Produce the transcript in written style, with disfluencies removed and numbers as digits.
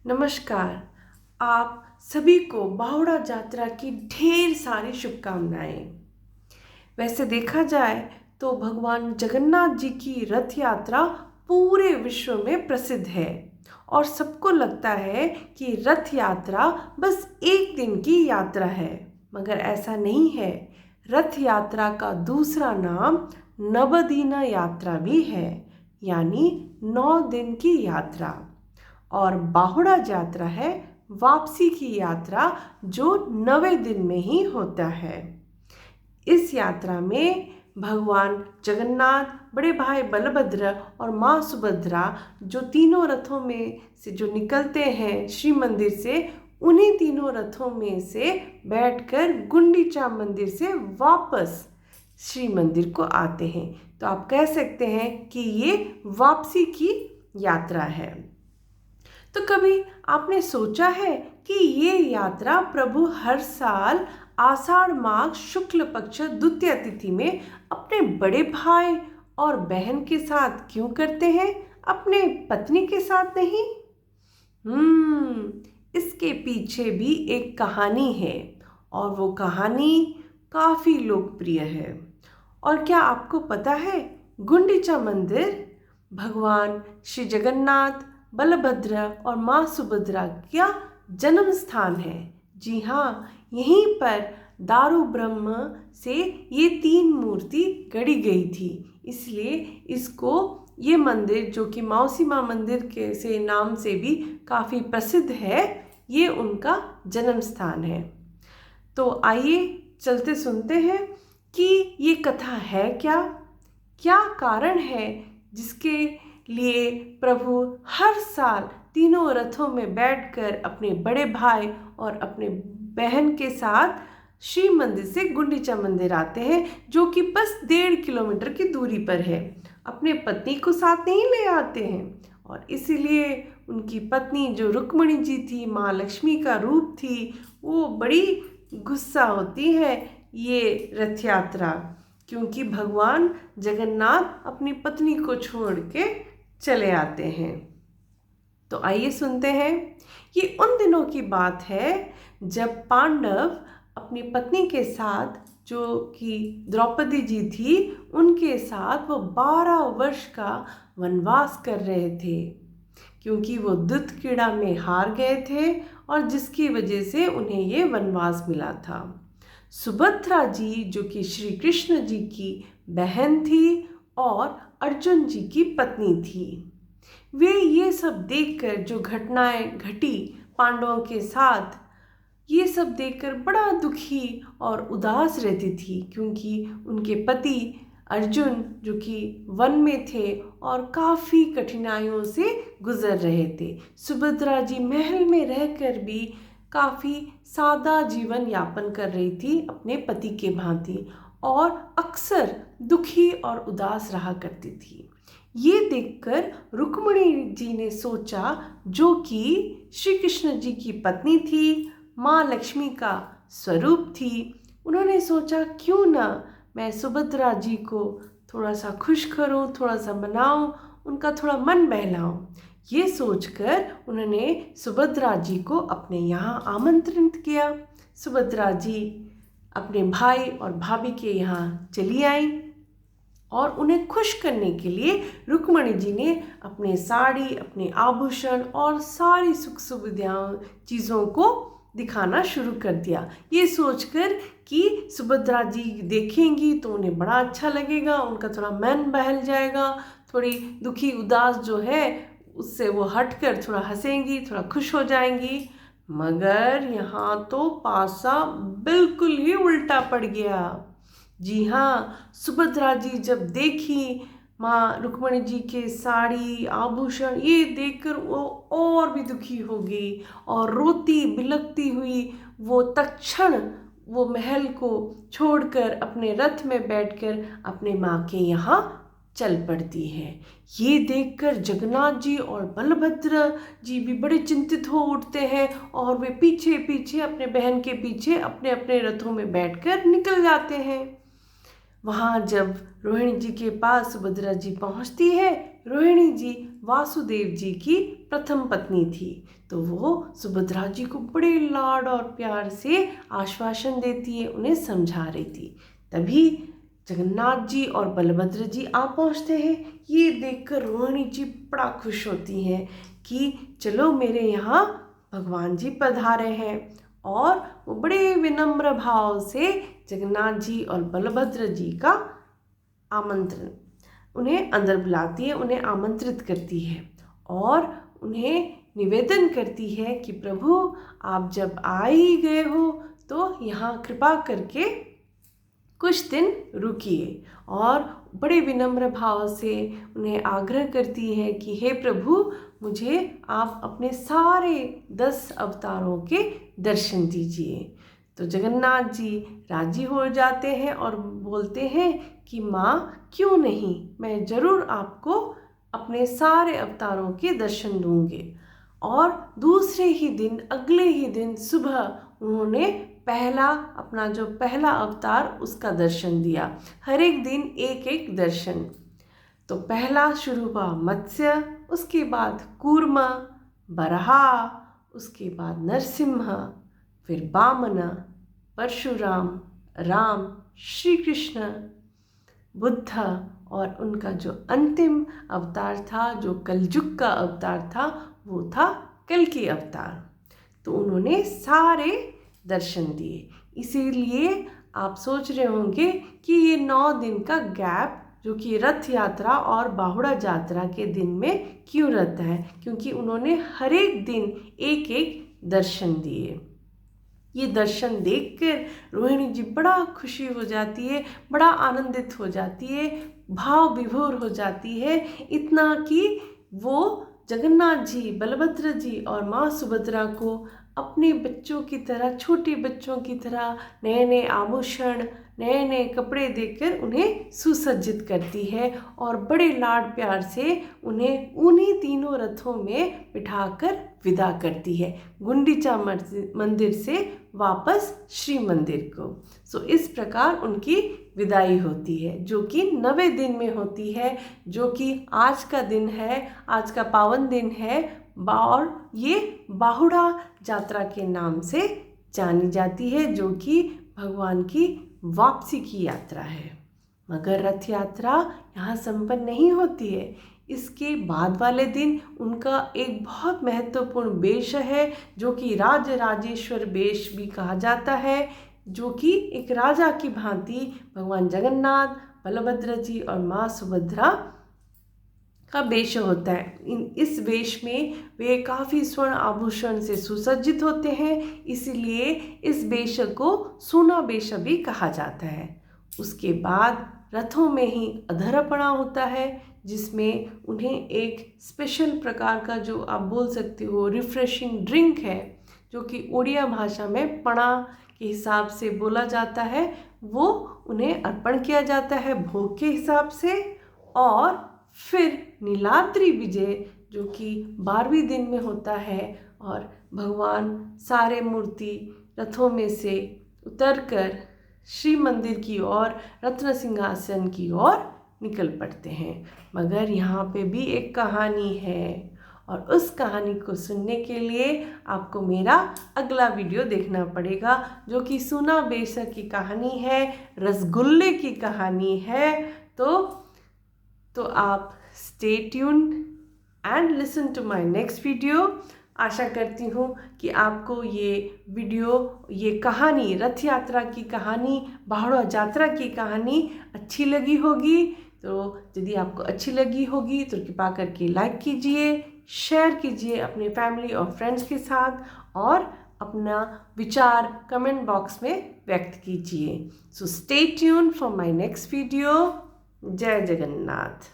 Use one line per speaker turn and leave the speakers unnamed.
नमस्कार। आप सभी को बाहुड़ा यात्रा की ढेर सारी शुभकामनाएं। वैसे देखा जाए तो भगवान जगन्नाथ जी की रथ यात्रा पूरे विश्व में प्रसिद्ध है और सबको लगता है कि रथ यात्रा बस एक दिन की यात्रा है, मगर ऐसा नहीं है। रथ यात्रा का दूसरा नाम नवदीना यात्रा भी है, यानी 9 दिन की यात्रा। और बाहुड़ा यात्रा है वापसी की यात्रा, जो 9वें दिन में ही होता है। इस यात्रा में भगवान जगन्नाथ, बड़े भाई बलभद्र और माँ सुभद्रा जो तीनों रथों में से जो निकलते हैं श्री मंदिर से, उन्हीं तीनों रथों में से बैठकर गुंडीचा मंदिर से वापस श्री मंदिर को आते हैं। तो आप कह सकते हैं कि ये वापसी की यात्रा है। तो कभी आपने सोचा है कि ये यात्रा प्रभु हर साल आषाढ़ माघ शुक्ल पक्ष द्वितीया तिथि में अपने बड़े भाई और बहन के साथ क्यों करते हैं, अपने पत्नी के साथ नहीं? इसके पीछे भी एक कहानी है और वो कहानी काफ़ी लोकप्रिय है। और क्या आपको पता है, गुंडीचा मंदिर भगवान श्री जगन्नाथ, बलभद्र और माँ सुभद्रा का जन्म स्थान है। जी हाँ, यहीं पर दारू ब्रह्म से ये 3 मूर्ति गढ़ी गई थी, इसलिए इसको ये मंदिर, जो कि मौसी माँ मंदिर के से नाम से भी काफ़ी प्रसिद्ध है, ये उनका जन्म स्थान है। तो आइए चलते सुनते हैं कि ये कथा है क्या, क्या कारण है जिसके लिए प्रभु हर साल तीनों रथों में बैठकर अपने बड़े भाई और अपने बहन के साथ श्री मंदिर से गुंडीचा मंदिर आते हैं, जो कि बस 1.5 किलोमीटर की दूरी पर है। अपने पत्नी को साथ नहीं ले आते हैं और इसीलिए उनकी पत्नी जो रुक्मिणी जी थी, माँ लक्ष्मी का रूप थी, वो बड़ी गुस्सा होती है ये रथ यात्रा, क्योंकि भगवान जगन्नाथ अपनी पत्नी को छोड़ के चले आते हैं। तो आइए सुनते हैं। ये उन दिनों की बात है जब पांडव अपनी पत्नी के साथ, जो कि द्रौपदी जी थी, उनके साथ वो 12 वर्ष का वनवास कर रहे थे, क्योंकि वो दूतक्रीड़ा में हार गए थे और जिसकी वजह से उन्हें ये वनवास मिला था। सुभद्रा जी, जो कि श्री कृष्ण जी की बहन थी और अर्जुन जी की पत्नी थी, वे ये सब देखकर, जो घटनाएं घटी पांडवों के साथ, ये सब देखकर बड़ा दुखी और उदास रहती थी, क्योंकि उनके पति अर्जुन, जो कि वन में थे और काफ़ी कठिनाइयों से गुजर रहे थे। सुभद्रा जी महल में रहकर भी काफ़ी सादा जीवन यापन कर रही थी अपने पति के भांति, और अक्सर दुखी और उदास रहा करती थी। ये देखकर रुक्मिणी जी ने सोचा, जो कि श्री कृष्ण जी की पत्नी थी, माँ लक्ष्मी का स्वरूप थी, उन्होंने सोचा क्यों ना मैं सुभद्रा जी को थोड़ा सा खुश करूं, थोड़ा सा मनाऊं, उनका थोड़ा मन बहलाऊं। ये सोचकर उन्होंने सुभद्रा जी को अपने यहाँ आमंत्रित किया। सुभद्रा जी अपने भाई और भाभी के यहाँ चली आई और उन्हें खुश करने के लिए रुक्मिणी जी ने अपने साड़ी, अपने आभूषण और सारी सुख सुविधाओं चीज़ों को दिखाना शुरू कर दिया, ये सोचकर कि सुभद्रा जी देखेंगी तो उन्हें बड़ा अच्छा लगेगा, उनका थोड़ा मन बहल जाएगा, थोड़ी दुखी उदास जो है उससे वो हटकर थोड़ा हंसेंगी, थोड़ा खुश हो जाएंगी। मगर यहाँ तो पासा बिल्कुल ही उल्टा पड़ गया। जी हाँ, सुभद्रा जी जब देखी माँ रुक्मिणी जी के साड़ी आभूषण, ये देखकर वो और भी दुखी हो गई और रोती बिलखती हुई वो तत्क्षण वो महल को छोड़कर अपने रथ में बैठकर अपने माँ के यहाँ चल पड़ती है। ये देखकर जगन्नाथ जी और बलभद्र जी भी बड़े चिंतित हो उठते हैं और वे पीछे पीछे अपने बहन के पीछे अपने अपने रथों में बैठकर निकल जाते हैं। वहाँ जब रोहिणी जी के पास सुभद्रा जी पहुँचती है, रोहिणी जी वासुदेव जी की प्रथम पत्नी थी, तो वो सुभद्रा जी को बड़े लाड और प्यार से आश्वासन देती है, उन्हें समझा रही थी। तभी जगन्नाथ जी और बलभद्र जी आ पहुँचते हैं। ये देखकर रोहिणी जी बड़ा खुश होती हैं कि चलो मेरे यहाँ भगवान जी पधारे हैं, और वो बड़े विनम्र भाव से जगन्नाथ जी और बलभद्र जी का आमंत्रण, उन्हें अंदर बुलाती है, उन्हें आमंत्रित करती है और उन्हें निवेदन करती है कि प्रभु आप जब आ ही गए हो तो यहाँ कृपा करके कुछ दिन रुकिए, और बड़े विनम्र भाव से उन्हें आग्रह करती है कि हे प्रभु मुझे आप अपने सारे 10 अवतारों के दर्शन दीजिए। तो जगन्नाथ जी राजी हो जाते हैं और बोलते हैं कि माँ क्यों नहीं, मैं ज़रूर आपको अपने सारे अवतारों के दर्शन दूंगे। और दूसरे ही दिन, अगले ही दिन सुबह उन्होंने अपना जो पहला अवतार उसका दर्शन दिया। हर एक दिन एक एक दर्शन। तो पहला शुरू हुआ मत्स्य, उसके बाद कूर्मा, बराहा, उसके बाद नरसिम्हा, फिर वामन, परशुराम, राम, श्री कृष्ण, बुद्ध, और उनका जो अंतिम अवतार था, जो कलयुग का अवतार था, वो था कल्कि अवतार। तो उन्होंने सारे दर्शन दिए। इसीलिए आप सोच रहे होंगे कि ये 9 दिन का गैप जो कि रथ यात्रा और बाहुड़ा यात्रा के दिन में क्यों रहता है, क्योंकि उन्होंने हर एक दिन एक एक दर्शन दिए। ये दर्शन देखकर रोहिणी जी बड़ा खुशी हो जाती है, बड़ा आनंदित हो जाती है, भाव विभोर हो जाती है, इतना कि वो जगन्नाथ जी, बलभद्र जी और माँ सुभद्रा को अपने बच्चों की तरह, छोटे बच्चों की तरह नए नए आभूषण, नए नए कपड़े देकर उन्हें सुसज्जित करती है और बड़े लाड प्यार से उन्हें उन्हीं तीनों रथों में बिठाकर विदा करती है गुंडीचा मंदिर से वापस श्री मंदिर को। सो इस प्रकार उनकी विदाई होती है, जो कि 9वें दिन में होती है, जो कि आज का दिन है, आज का पावन दिन है, और ये बाहुड़ा यात्रा के नाम से जानी जाती है, जो कि भगवान की वापसी की यात्रा है। मगर रथ यात्रा यहाँ संपन्न नहीं होती है। इसके बाद वाले दिन उनका एक बहुत महत्वपूर्ण वेश है, जो कि राजराजेश्वर वेश भी कहा जाता है, जो कि एक राजा की भांति भगवान जगन्नाथ, बलभद्र जी और माँ सुभद्रा का वेश होता है। इस वेश में वे काफ़ी स्वर्ण आभूषण से सुसज्जित होते हैं, इसलिए इस वेश को सोना वेश भी कहा जाता है। उसके बाद रथों में ही अधरपणा होता है, जिसमें उन्हें एक स्पेशल प्रकार का, जो आप बोल सकते हो रिफ्रेशिंग ड्रिंक है, जो कि ओडिया भाषा में पणा के हिसाब से बोला जाता है, वो उन्हें अर्पण किया जाता है भोग के हिसाब से। और फिर नीलाद्रि विजय, जो कि 12वें दिन में होता है, और भगवान सारे मूर्ति रथों में से उतरकर श्री मंदिर की ओर, रत्न सिंहासन की ओर निकल पड़ते हैं। मगर यहाँ पे भी एक कहानी है, और उस कहानी को सुनने के लिए आपको मेरा अगला वीडियो देखना पड़ेगा, जो कि सोना बेशक की कहानी है, रसगुल्ले की कहानी है। तो आप stay tuned and listen to my next video. आशा करती हूँ कि आपको ये वीडियो, ये कहानी, रथ यात्रा की कहानी, बाहुड़ा यात्रा की कहानी अच्छी लगी होगी। तो यदि आपको अच्छी लगी होगी तो कृपा करके लाइक कीजिए, शेयर कीजिए अपने फैमिली और फ्रेंड्स के साथ, और अपना विचार कमेंट बॉक्स में व्यक्त कीजिए। So stay tuned for my next video. जय जगन्नाथ।